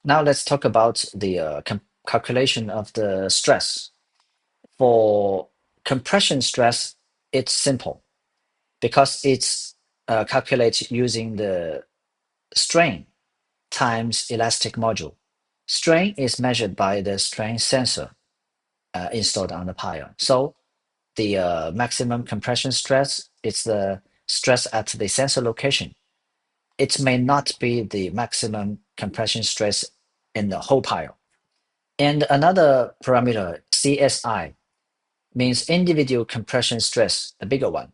Now let's talk about the calculation of the stress. For compression stress, it's simple because it's calculated using the strain times elastic module. Strain is measured by the strain sensor installed on the pile. So the maximum compression stress is the stress at the sensor location. It may not be the maximum compression stress in the whole pile. And another parameter, CSI, means individual compression stress, the bigger one,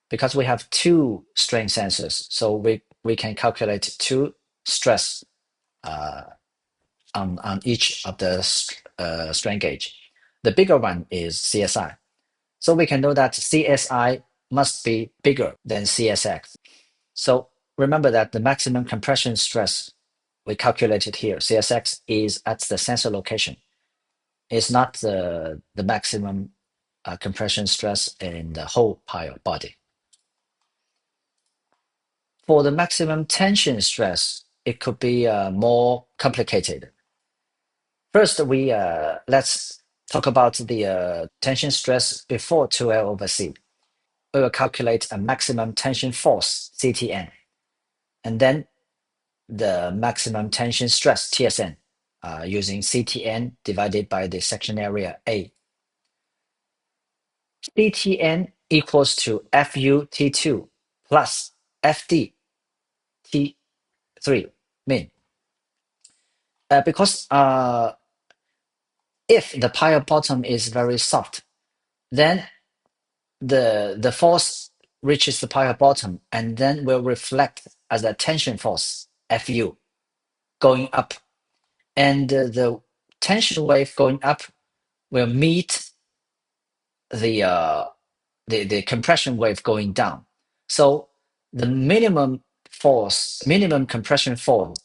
because we have two strain sensors. So we can calculate two stress uh, on each of the strain gauge. The bigger one is CSI. So we can know that CSI must be bigger than CSX. So remember that the maximum compression stress we calculated here, CSX, is at the sensor location. It's not the maximum compression stress in the whole pile body. For the maximum tension stress, it could be more complicated. First, let's talk about the tension stress before 2L over C. We will calculate a maximum tension force, CTN, and then the maximum tension stress, TSN, using CTN divided by the section area A. CTN equals to FU T2 plus FD T3 min. Because if the pile bottom is very soft, then the force reaches the pile bottom and then will reflect as a tension force, Fu, going up. And the tension wave going up will meet the compression wave going down. So the minimum compression force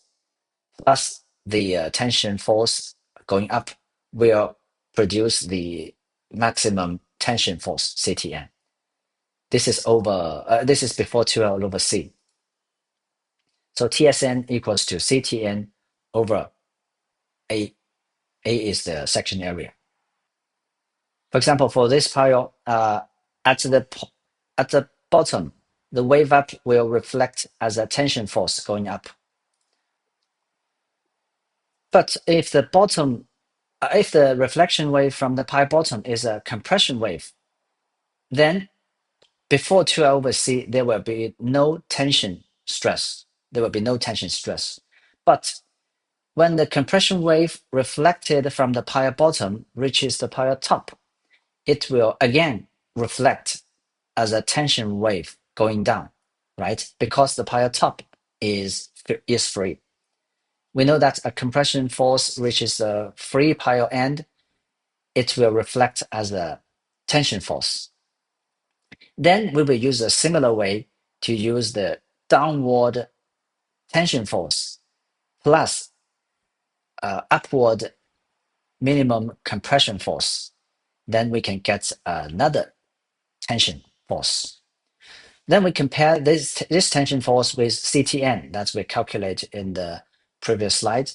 plus the tension force going up will produce the maximum tension force, CTN. This is before 2L over C. So TSN equals to CTN over A. A is the section area. For example, for this pile, at the bottom, the wave up will reflect as a tension force going up. But if the reflection wave from the pile bottom is a compression wave, then before 2L over C, there will be no tension stress. There will be no tension stress. But when the compression wave reflected from the pile bottom reaches the pile top, it will again reflect as a tension wave going down, right? Because the pile top is free. We know that a compression force reaches the free pile end, it will reflect as a tension force. Then we will use a similar way to use the downward tension force plus upward minimum compression force. Then we can get another tension force. Then we compare this tension force with CTN that we calculated in the previous slide.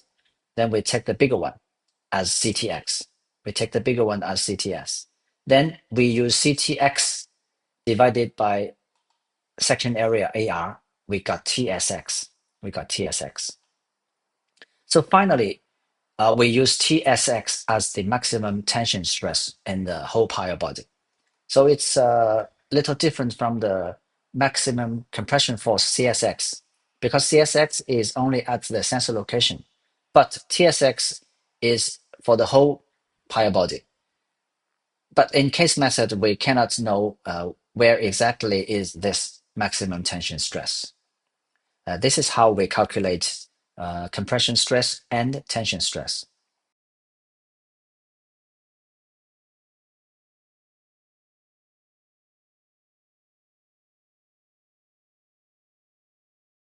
Then we take the bigger one as CTX. We take the bigger one as CTS. Then we use CTX divided by section area AR. We got TSX. So finally, we use TSX as the maximum tension stress in the whole pile body. So it's a little different from the maximum compression force, CSX, because CSX is only at the sensor location, but TSX is for the whole pile body. But in case method, we cannot know where exactly is this maximum tension stress. This is how we calculate compression stress and tension stress.